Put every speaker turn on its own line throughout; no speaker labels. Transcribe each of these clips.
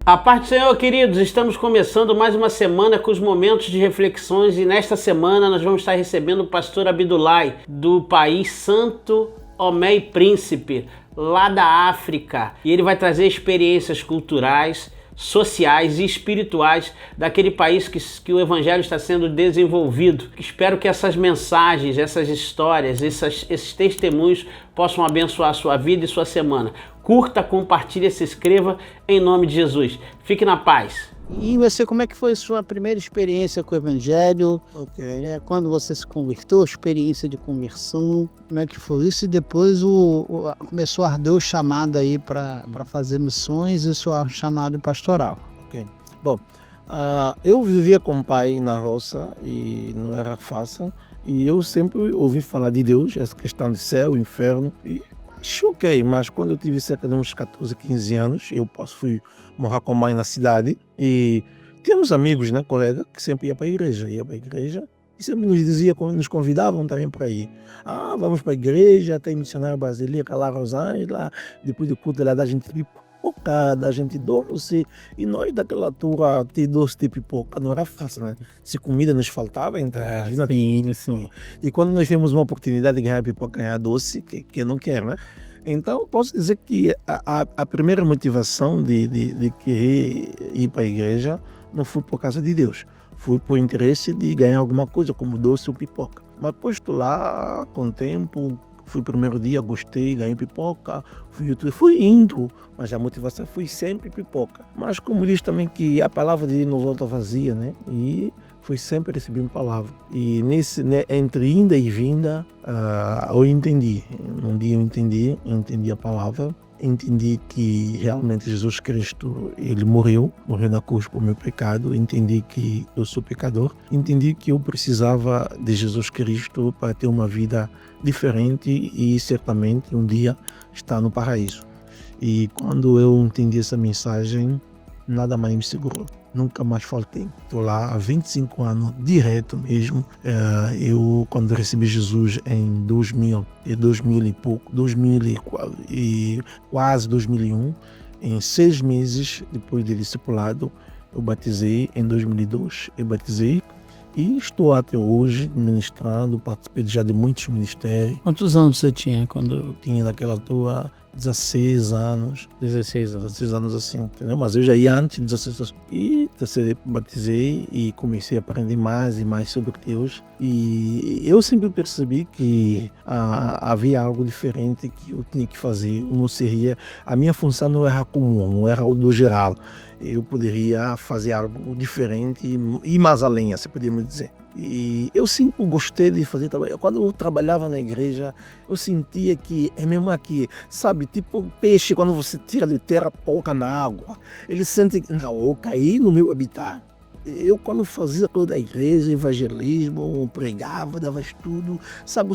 A paz do Senhor, queridos, estamos começando mais uma semana com os momentos de reflexões e nesta semana nós vamos estar recebendo o pastor Abdullah do país Santo Tomé e Príncipe, lá da África. E ele vai trazer experiências culturais, sociais e espirituais daquele país que o evangelho está sendo desenvolvido. Espero que essas mensagens, essas histórias, esses testemunhos possam abençoar a sua vida e sua semana. Curta, compartilhe, se inscreva em nome de Jesus. Fique na paz.
E você, como é que foi a sua primeira experiência com o Evangelho? Quando você se converteu, experiência de conversão, como é que foi isso? E depois começou a arder o chamado aí para fazer missões e o seu chamado pastoral.
Bom, eu vivia com o pai na roça e não era fácil. E eu sempre ouvi falar de Deus, essa questão de céu, inferno. E choquei, mas quando eu tive cerca de uns 14, 15 anos, fui morar com a mãe na cidade e tínhamos amigos, né, colega, que sempre ia para a igreja e sempre nos convidavam também para ir. Vamos para a igreja, tem missionário brasileiro lá, Rosângela, depois do culto lá da gente pipoca, da gente doce, e nós daquela altura ter doce de pipoca não era fácil, né? Se comida nos faltava, então sim. E quando nós temos uma oportunidade de ganhar pipoca, ganhar doce, que não quer, né? Então, posso dizer que a primeira motivação de querer ir para a igreja não foi por causa de Deus. Foi por interesse de ganhar alguma coisa, como doce ou pipoca. Mas depois estou lá, com o tempo, fui o primeiro dia, gostei, ganhei pipoca, fui indo, mas a motivação foi sempre pipoca. Mas como diz também que a palavra de Deus não volta vazia, né? E foi sempre recebendo palavra. E entre inda e vinda, eu entendi. Um dia eu entendi a palavra, entendi que realmente Jesus Cristo, ele morreu na cruz por meu pecado, entendi que eu sou pecador, entendi que eu precisava de Jesus Cristo para ter uma vida diferente e certamente um dia estar no paraíso. E quando eu entendi essa mensagem, nada mais me segurou. Nunca mais faltei. Estou lá há 25 anos, direto mesmo. Eu, quando recebi Jesus em 2000 e pouco, 2000 e quase 2001, em 6 meses depois de discipulado, eu batizei em 2002. Eu batizei e estou até hoje ministrando, participei já de muitos ministérios.
Quantos anos você tinha quando...
Eu tinha naquela altura 16 anos.
16 anos.
16 anos assim, entendeu? Mas eu já ia antes de 16 anos. E batizei e comecei a aprender mais e mais sobre Deus. E eu sempre percebi que havia algo diferente que eu tinha que fazer. Não seria... A minha função não era comum, não era o do geral. Eu poderia fazer algo diferente e mais além, assim podemos dizer. E eu sempre gostei de fazer trabalho. Quando eu trabalhava na igreja, eu sentia que é mesmo aqui, sabe? Tipo peixe, quando você tira de terra, coloca na água. Ele sente que, não, eu caí no meu habitat. Eu, quando fazia toda a igreja, evangelismo, pregava, dava estudo, sabe,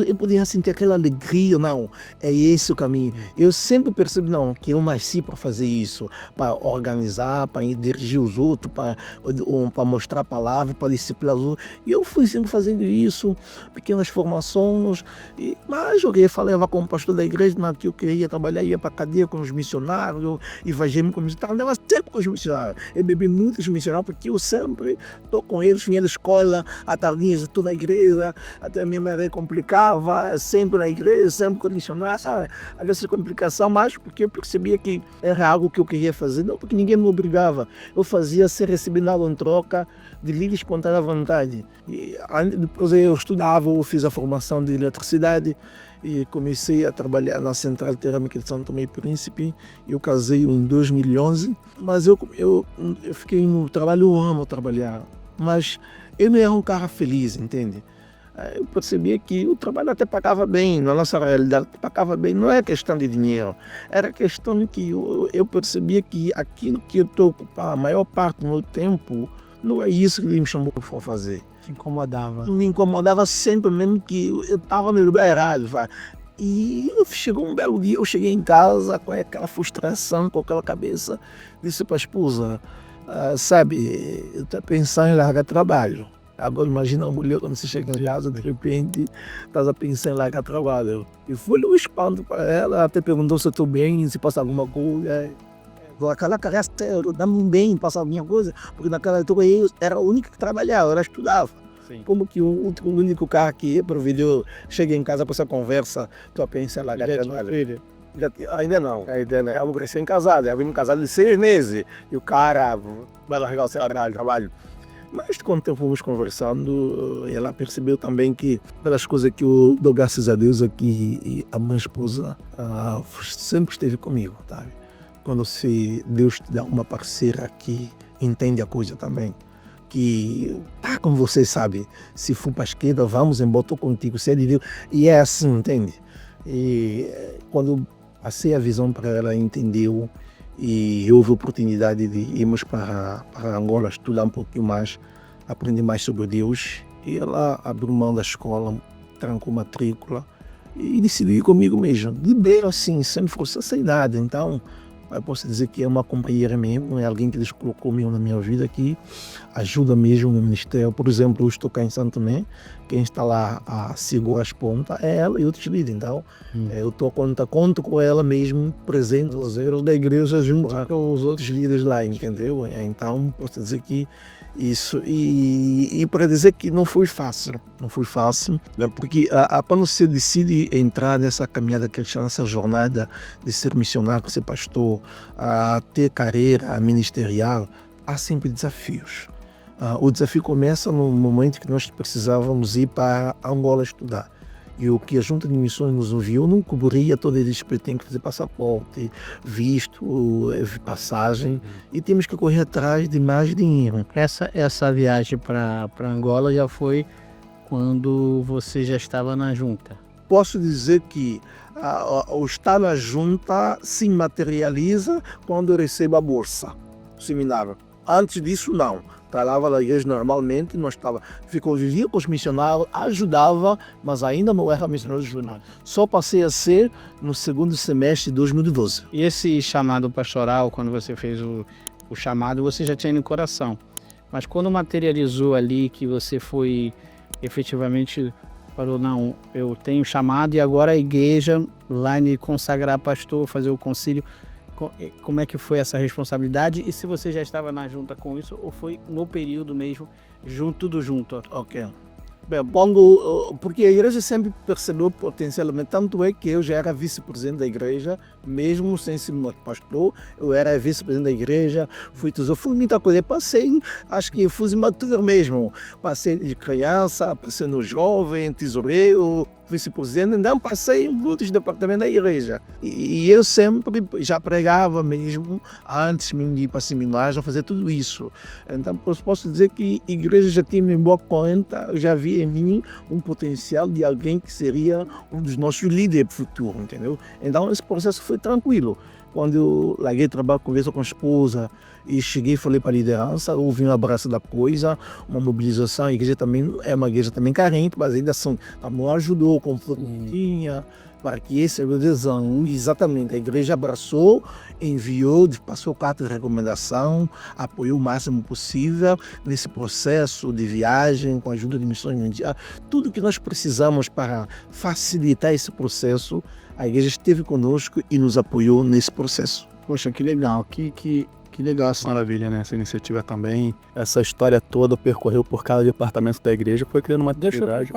eu podia sentir aquela alegria, não, é esse o caminho. Eu sempre percebi, não, que eu nasci para fazer isso, para organizar, para dirigir os outros, para mostrar a palavra, para disciplinar os outros. E eu fui sempre fazendo isso, pequenas formações, mas eu falava como pastor da igreja, que eu queria trabalhar, ia para a cadeia com os missionários, eu evangelismo com os missionários, andava sempre com os missionários. Eu bebi muitos missionários, porque eu sempre estou com eles, vinha da escola, à tardinha, estou na igreja, até a minha mãe complicava, sempre na igreja, sempre condicionar, sabe? Às vezes complicação, mas porque eu percebia que era algo que eu queria fazer, não porque ninguém me obrigava. Eu fazia ser recebido algo em troca de livre espontânea vontade. E depois eu estudava, eu fiz a formação de eletricidade, e comecei a trabalhar na Central Terâmica de Santo Tomé e Príncipe. Eu casei em 2011, mas eu fiquei no trabalho, eu amo trabalhar, mas eu não era um cara feliz, entende? Eu percebia que o trabalho até pagava bem, na nossa realidade pagava bem, não é questão de dinheiro, era questão de que eu percebia que aquilo que eu estou ocupando a maior parte do meu tempo, não é isso que ele me chamou para fazer.
Incomodava.
Me incomodava sempre, mesmo que eu estava no lugar errado. E chegou um belo dia, eu cheguei em casa com aquela frustração, com aquela cabeça, disse para a esposa, sabe, eu estou pensando em largar trabalho. Agora imagina uma mulher quando você chega em casa, de repente, estás a pensar em largar trabalho. E foi um espanto para ela, até perguntou se eu estou bem, se passa alguma coisa.
aquela carência, dá-me bem, passava minha coisa, porque naquela altura eu era a única que trabalhava, ela estudava.
Sim.
Como que o único carro que provideu, chega em casa com essa conversa, tu pensa lá, ainda não, eu recém-casado, eu vim casado de 6 meses, e o cara vai largar o seu trabalho. Mas quando fomos conversando, ela percebeu também que, pelas coisas que eu dou graças a Deus aqui, e a minha esposa sempre esteve comigo, sabe? Quando Deus te dá uma parceira que entende a coisa também, que tá como você sabe, se for para a esquerda, vamos embora, estou contigo, se é de Deus, e é assim, entende? E quando passei a visão para ela, entendeu, e houve a oportunidade de irmos para Angola estudar um pouquinho mais, aprender mais sobre Deus. E ela abriu mão da escola, trancou matrícula e decidiu ir comigo mesmo. De bem assim, sem força, sem nada. Então, eu posso dizer que é uma companheira mesmo, é alguém que Deus colocou mesmo na minha vida, que ajuda mesmo no ministério. Por exemplo, eu estou cá em Santo Tomé, quem está lá a segurar as pontas é ela e outros líderes. Então, eu estou conto com ela mesmo, presente nos erros da igreja junto com os outros líderes lá, entendeu? Então, posso dizer que isso, e para dizer que não foi fácil, né? Porque quando você decide entrar nessa caminhada cristã, nessa jornada de ser missionário, ser pastor, ter carreira ministerial, há sempre desafios. O desafio começa no momento que nós precisávamos ir para Angola estudar. E o que a Junta de Missões nos enviou não cobria todo esse, tem que fazer passaporte, visto, passagem, e temos que correr atrás de mais dinheiro.
Essa viagem para Angola já foi quando você já estava na junta?
Posso dizer que o estar na junta se materializa quando eu recebo a bolsa, o seminário. Antes disso, não. Trabalhava na igreja normalmente, vivia com os missionários, ajudava, mas ainda não era missionário de jornada. Só passei a ser no segundo semestre de 2012.
E esse chamado pastoral, quando você fez o chamado, você já tinha no coração. Mas quando materializou ali, que você foi efetivamente, falou, não, eu tenho chamado e agora a igreja lá me consagrar pastor, fazer o concílio. Como é que foi essa responsabilidade e se você já estava na junta com isso ou foi no período mesmo, tudo junto?
Ok. Bem, porque a igreja sempre percebeu potencialmente, tanto é que eu já era vice-presidente da igreja, mesmo sem ser pastor, eu era vice-presidente da igreja, fui muita coisa, passei, acho que fui imaturo mesmo, passei de criança, passei no jovem, tesoureiro, vice-presidente, então passei em muitos departamentos da igreja. E eu sempre já pregava mesmo, antes de ir para seminários, a fazer tudo isso. Então posso dizer que a igreja já tinha em boa conta, já via em mim um potencial de alguém que seria um dos nossos líderes futuros, entendeu? Então esse processo foi tranquilo. Quando eu larguei trabalho, conversei com a esposa e cheguei, falei para a liderança, houve um abraço da coisa, uma mobilização. A igreja também é uma igreja também carente, mas ainda ajudou com o que tinha, para que esse adesão, exatamente, a igreja abraçou, enviou, passou carta de recomendação, apoiou o máximo possível nesse processo de viagem, com a ajuda de missões mundiais, tudo que nós precisamos para facilitar esse processo, a igreja esteve conosco e nos apoiou nesse processo.
Poxa, que legal, que legal essa maravilha, né? Essa iniciativa também.
Essa história toda percorreu por cada departamento da igreja, foi criando uma atividade.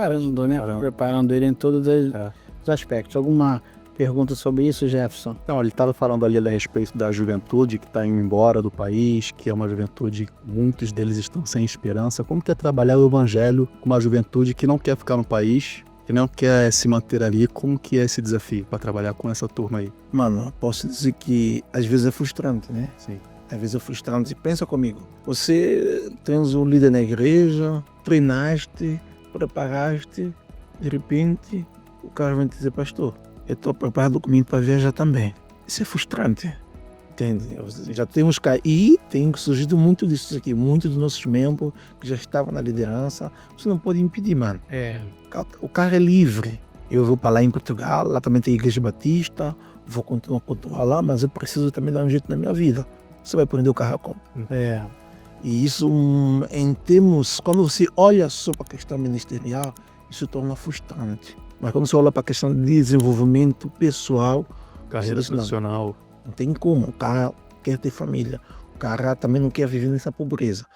Preparando ele em todos os aspectos. Alguma pergunta sobre isso, Jefferson?
Então, ele estava falando ali a respeito da juventude que está indo embora do país, que é uma juventude, muitos deles estão sem esperança. Como que é trabalhar o evangelho com uma juventude que não quer ficar no país, que não quer se manter ali? Como que é esse desafio para trabalhar com essa turma aí?
Mano, posso dizer que às vezes é frustrante, né?
Sim.
Às vezes é frustrante. Pensa comigo. Você tens um líder na igreja, treinaste, preparaste, de repente o cara vem te dizer, pastor, eu estou preparado comigo para viajar também. Isso é frustrante. Entende? Já temos e tem surgido muito disso aqui, muitos dos nossos membros que já estavam na liderança, você não pode impedir, mano. O cara é livre. Eu vou para lá em Portugal, lá também tem a Igreja Batista, vou continuar a cultuar lá, mas eu preciso também dar um jeito na minha vida. Você vai prender o carro como? E isso, em termos, quando você olha só para a questão ministerial, isso torna frustrante. Mas quando você olha para a questão de desenvolvimento pessoal,
carreira profissional,
não tem como. O cara
quer ter família. O cara também não quer viver nessa pobreza.